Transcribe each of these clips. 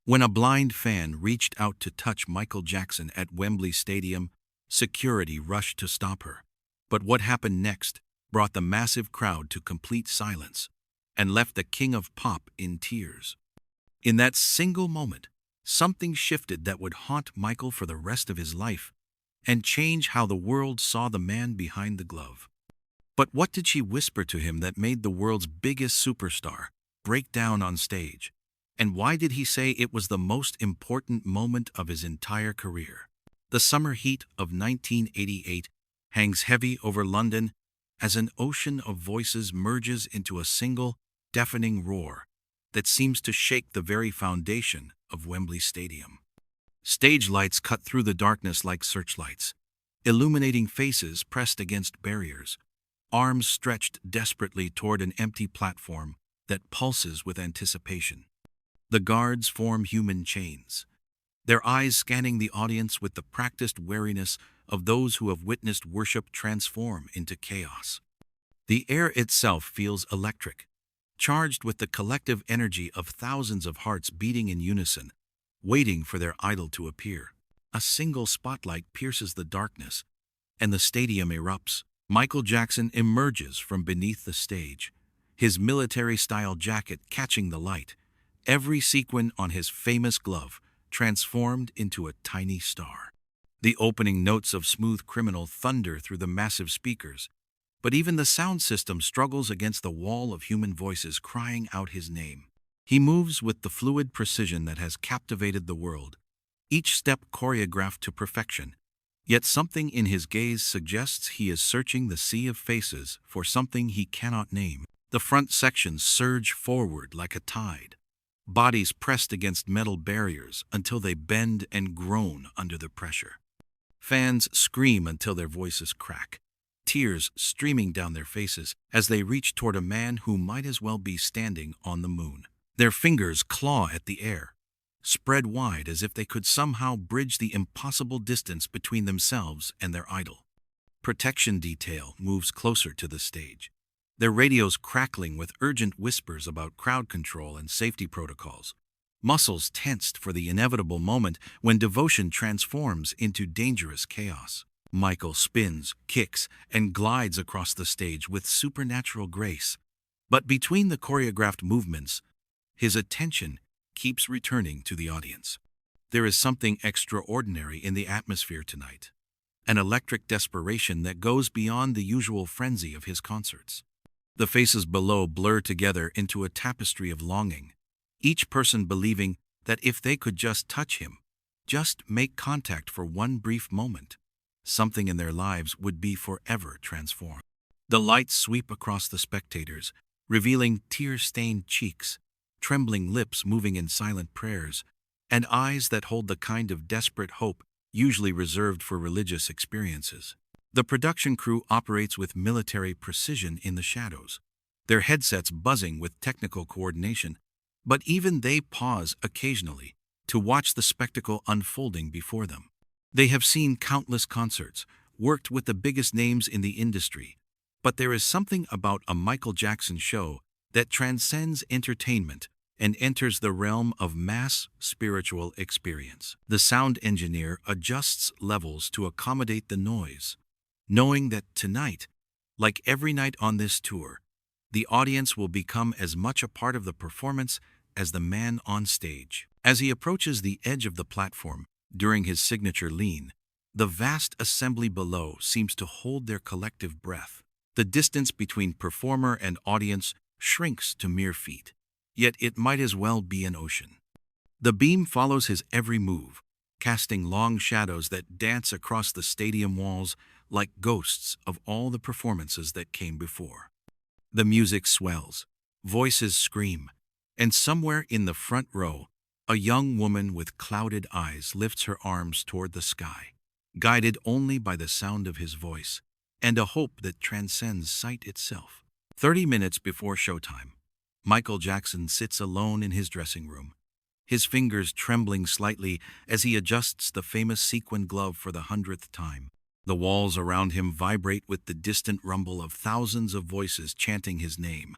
When a blind fan reached out to touch Michael Jackson at Wembley Stadium, security rushed to stop her. But what happened next brought the massive crowd to complete silence and left the king of pop in tears. In that single moment, something shifted that would haunt Michael for the rest of his life and change how the world saw the man behind the glove. But what did she whisper to him that made the world's biggest superstar break down on stage? And why did he say it was the most important moment of his entire career? The summer heat of 1988 hangs heavy over London as an ocean of voices merges into a single, deafening roar that seems to shake the very foundation of Wembley Stadium. Stage lights cut through the darkness like searchlights, illuminating faces pressed against barriers, arms stretched desperately toward an empty platform that pulses with anticipation. The guards form human chains, their eyes scanning the audience with the practiced wariness of those who have witnessed worship transform into chaos. The air itself feels electric, charged with the collective energy of thousands of hearts beating in unison, waiting for their idol to appear. A single spotlight pierces the darkness, and the stadium erupts. Michael Jackson emerges from beneath the stage, his military-style jacket catching the light, every sequin on his famous glove transformed into a tiny star. The opening notes of Smooth Criminal thunder through the massive speakers, but even the sound system struggles against the wall of human voices crying out his name. He moves with the fluid precision that has captivated the world, each step choreographed to perfection. Yet something in his gaze suggests he is searching the sea of faces for something he cannot name. The front sections surge forward like a tide, bodies pressed against metal barriers until they bend and groan under the pressure. Fans scream until their voices crack, tears streaming down their faces as they reach toward a man who might as well be standing on the moon. Their fingers claw at the air, spread wide as if they could somehow bridge the impossible distance between themselves and their idol. Protection detail moves closer to the stage, their radios crackling with urgent whispers about crowd control and safety protocols, muscles tensed for the inevitable moment when devotion transforms into dangerous chaos. Michael spins, kicks, and glides across the stage with supernatural grace. But between the choreographed movements, his attention keeps returning to the audience. There is something extraordinary in the atmosphere tonight, an electric desperation that goes beyond the usual frenzy of his concerts. The faces below blur together into a tapestry of longing, each person believing that if they could just touch him, just make contact for one brief moment, something in their lives would be forever transformed. The lights sweep across the spectators, revealing tear-stained cheeks, trembling lips moving in silent prayers, and eyes that hold the kind of desperate hope usually reserved for religious experiences. The production crew operates with military precision in the shadows, their headsets buzzing with technical coordination, but even they pause occasionally to watch the spectacle unfolding before them. They have seen countless concerts, worked with the biggest names in the industry, but there is something about a Michael Jackson show that transcends entertainment and enters the realm of mass spiritual experience. The sound engineer adjusts levels to accommodate the noise, knowing that tonight, like every night on this tour, the audience will become as much a part of the performance as the man on stage. As he approaches the edge of the platform during his signature lean, the vast assembly below seems to hold their collective breath. The distance between performer and audience shrinks to mere feet, yet it might as well be an ocean. The beam follows his every move, casting long shadows that dance across the stadium walls like ghosts of all the performances that came before. The music swells, voices scream, and somewhere in the front row, a young woman with clouded eyes lifts her arms toward the sky, guided only by the sound of his voice and a hope that transcends sight itself. 30 minutes before showtime, Michael Jackson sits alone in his dressing room, his fingers trembling slightly as he adjusts the famous sequin glove for the 100th time. The walls around him vibrate with the distant rumble of thousands of voices chanting his name,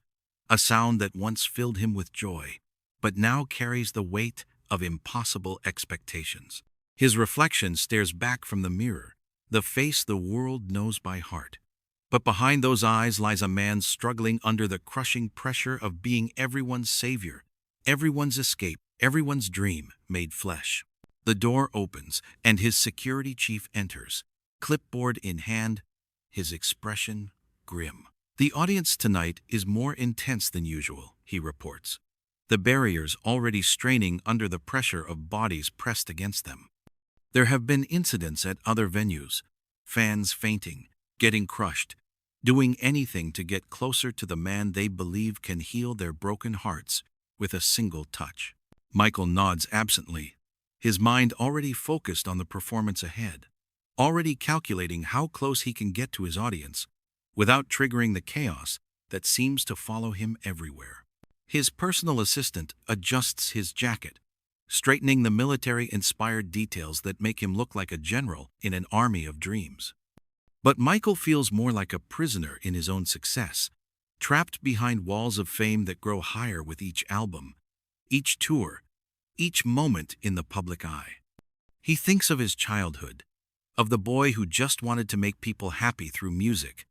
a sound that once filled him with joy, but now carries the weight of impossible expectations. His reflection stares back from the mirror, the face the world knows by heart. But behind those eyes lies a man struggling under the crushing pressure of being everyone's savior, everyone's escape, everyone's dream made flesh. The door opens, and his security chief enters, clipboard in hand, his expression grim. "The audience tonight is more intense than usual," he reports. The barriers already straining under the pressure of bodies pressed against them. There have been incidents at other venues, fans fainting, getting crushed, doing anything to get closer to the man they believe can heal their broken hearts with a single touch. Michael nods absently, his mind already focused on the performance ahead, already calculating how close he can get to his audience without triggering the chaos that seems to follow him everywhere. His personal assistant adjusts his jacket, straightening the military-inspired details that make him look like a general in an army of dreams. But Michael feels more like a prisoner in his own success, trapped behind walls of fame that grow higher with each album, each tour, each moment in the public eye. He thinks of his childhood, of the boy who just wanted to make people happy through music,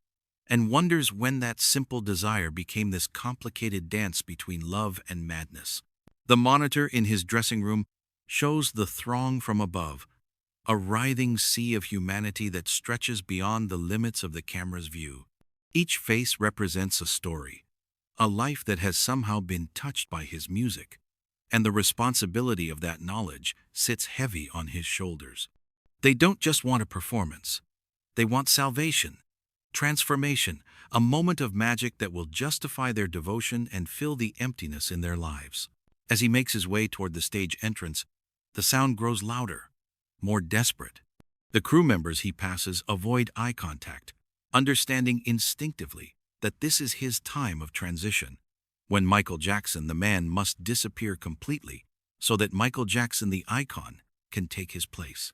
and wonders when that simple desire became this complicated dance between love and madness. The monitor in his dressing room shows the throng from above, a writhing sea of humanity that stretches beyond the limits of the camera's view. Each face represents a story, a life that has somehow been touched by his music, and the responsibility of that knowledge sits heavy on his shoulders. They don't just want a performance. They want salvation, transformation, a moment of magic that will justify their devotion and fill the emptiness in their lives. As he makes his way toward the stage entrance, the sound grows louder, more desperate. The crew members he passes avoid eye contact, understanding instinctively that this is his time of transition, when Michael Jackson, the man, must disappear completely so that Michael Jackson, the icon, can take his place.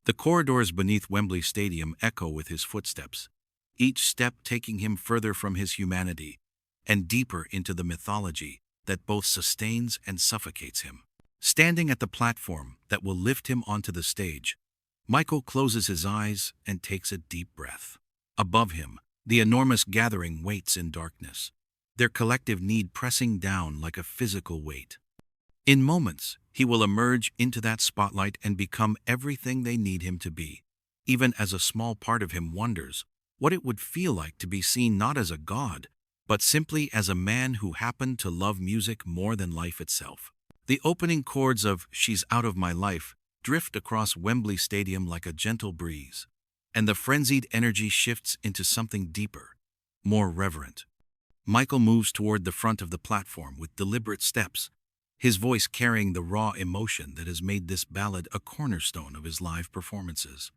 The corridors beneath Wembley Stadium echo with his footsteps, each step taking him further from his humanity and deeper into the mythology that both sustains and suffocates him. Standing at the platform that will lift him onto the stage, Michael closes his eyes and takes a deep breath. Above him, the enormous gathering waits in darkness, their collective need pressing down like a physical weight. In moments, he will emerge into that spotlight and become everything they need him to be, even as a small part of him wonders what it would feel like to be seen not as a god, but simply as a man who happened to love music more than life itself. The opening chords of "She's Out of My Life" drift across Wembley Stadium like a gentle breeze, and the frenzied energy shifts into something deeper, more reverent. Michael moves toward the front of the platform with deliberate steps, his voice carrying the raw emotion that has made this ballad a cornerstone of his live performances.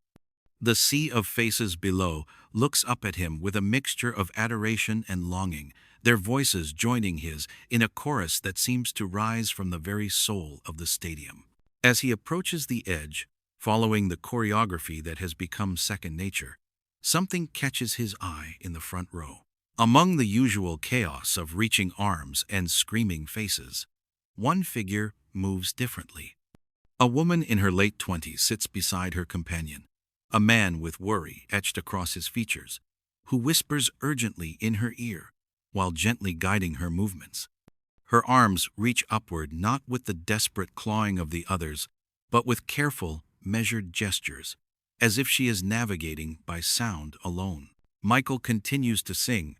The sea of faces below looks up at him with a mixture of adoration and longing, their voices joining his in a chorus that seems to rise from the very soul of the stadium. As he approaches the edge, following the choreography that has become second nature, something catches his eye in the front row. Among the usual chaos of reaching arms and screaming faces, one figure moves differently. A woman in her late 20s sits beside her companion, a man with worry etched across his features, who whispers urgently in her ear while gently guiding her movements. Her arms reach upward not with the desperate clawing of the others, but with careful, measured gestures, as if she is navigating by sound alone. Michael continues to sing,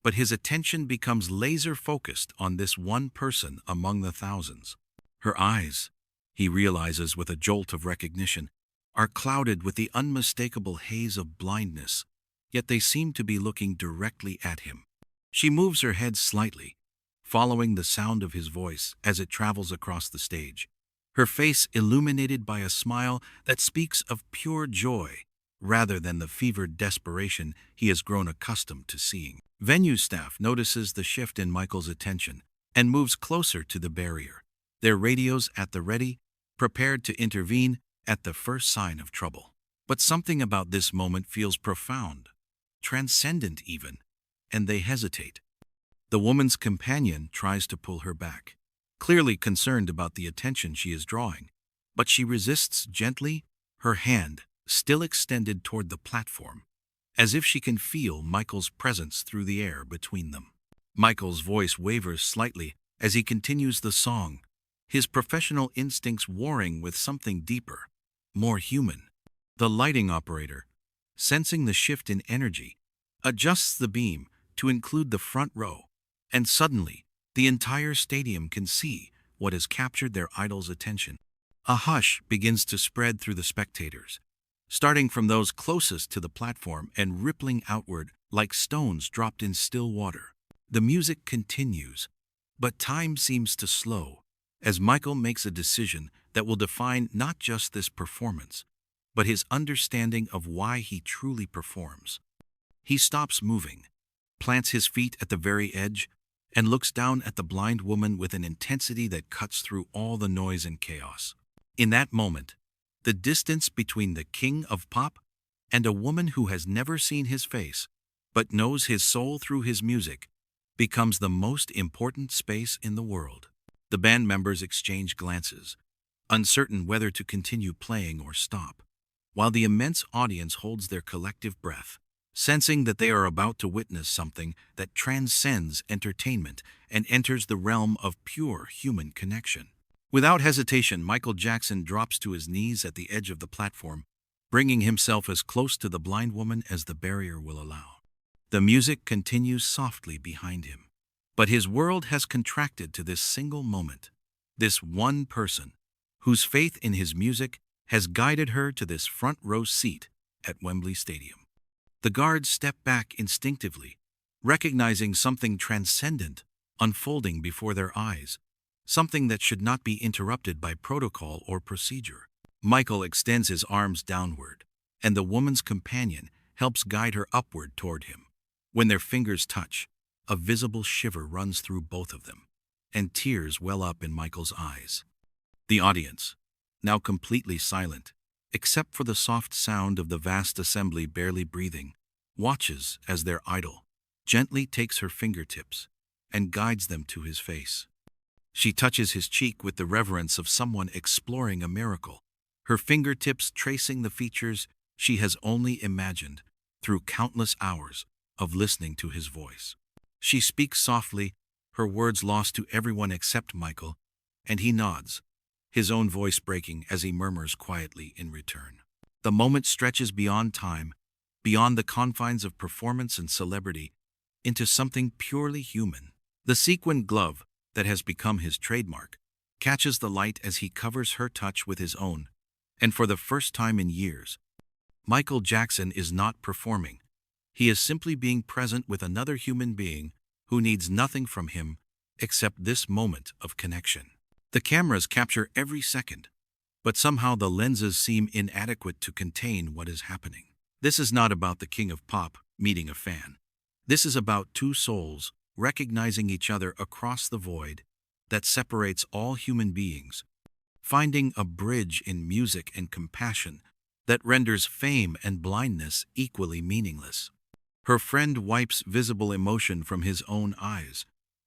but his attention becomes laser-focused on this one person among the thousands. Her eyes, he realizes with a jolt of recognition, are clouded with the unmistakable haze of blindness, yet they seem to be looking directly at him. She moves her head slightly, following the sound of his voice as it travels across the stage, her face illuminated by a smile that speaks of pure joy rather than the fevered desperation he has grown accustomed to seeing. Venue staff notices the shift in Michael's attention and moves closer to the barrier, their radios at the ready, prepared to intervene at the first sign of trouble. But something about this moment feels profound, transcendent even, and they hesitate. The woman's companion tries to pull her back, clearly concerned about the attention she is drawing. But she resists gently, her hand still extended toward the platform, as if she can feel Michael's presence through the air between them. Michael's voice wavers slightly as he continues the song, his professional instincts warring with something deeper, more human. The lighting operator, sensing the shift in energy, adjusts the beam to include the front row, and suddenly, the entire stadium can see what has captured their idol's attention. A hush begins to spread through the spectators, starting from those closest to the platform and rippling outward like stones dropped in still water. The music continues, but time seems to slow as Michael makes a decision that will define not just this performance, but his understanding of why he truly performs. He stops moving, plants his feet at the very edge, and looks down at the blind woman with an intensity that cuts through all the noise and chaos. In that moment, the distance between the king of pop and a woman who has never seen his face, but knows his soul through his music, becomes the most important space in the world. The band members exchange glances, uncertain whether to continue playing or stop, while the immense audience holds their collective breath, sensing that they are about to witness something that transcends entertainment and enters the realm of pure human connection. Without hesitation, Michael Jackson drops to his knees at the edge of the platform, bringing himself as close to the blind woman as the barrier will allow. The music continues softly behind him, but his world has contracted to this single moment, this one person, whose faith in his music has guided her to this front row seat at Wembley Stadium. The guards step back instinctively, recognizing something transcendent unfolding before their eyes, something that should not be interrupted by protocol or procedure. Michael extends his arms downward, and the woman's companion helps guide her upward toward him. When their fingers touch, a visible shiver runs through both of them, and tears well up in Michael's eyes. The audience, now completely silent, except for the soft sound of the vast assembly barely breathing, watches as their idol gently takes her fingertips and guides them to his face. She touches his cheek with the reverence of someone exploring a miracle, her fingertips tracing the features she has only imagined through countless hours of listening to his voice. She speaks softly, her words lost to everyone except Michael, and he nods, his own voice breaking as he murmurs quietly in return. The moment stretches beyond time, beyond the confines of performance and celebrity, into something purely human. The sequined glove that has become his trademark catches the light as he covers her touch with his own, and for the first time in years, Michael Jackson is not performing. He is simply being present with another human being who needs nothing from him except this moment of connection. The cameras capture every second, but somehow the lenses seem inadequate to contain what is happening. This is not about the king of pop meeting a fan. This is about two souls recognizing each other across the void that separates all human beings, finding a bridge in music and compassion that renders fame and blindness equally meaningless. Her friend wipes visible emotion from his own eyes,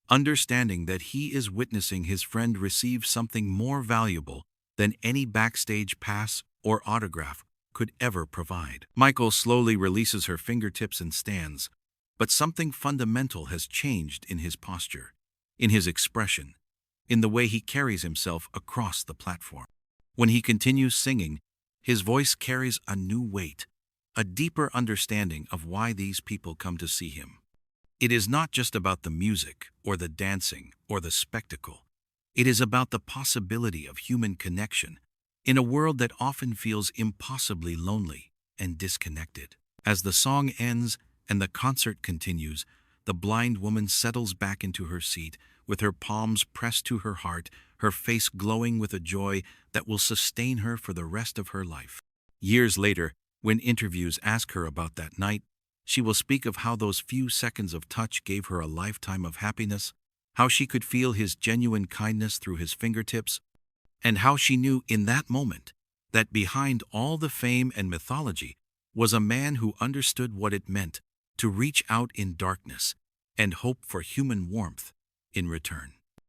understanding that he is witnessing his friend receive something more valuable than any backstage pass or autograph could ever provide. Michael slowly releases her fingertips and stands, but something fundamental has changed in his posture, in his expression, in the way he carries himself across the platform. When he continues singing, his voice carries a new weight, a deeper understanding of why these people come to see him. It is not just about the music or the dancing or the spectacle. It is about the possibility of human connection in a world that often feels impossibly lonely and disconnected. As the song ends and the concert continues, the blind woman settles back into her seat with her palms pressed to her heart, her face glowing with a joy that will sustain her for the rest of her life. Years later, when interviews ask her about that night, she will speak of how those few seconds of touch gave her a lifetime of happiness, how she could feel his genuine kindness through his fingertips, and how she knew in that moment that behind all the fame and mythology was a man who understood what it meant to reach out in darkness and hope for human warmth in return.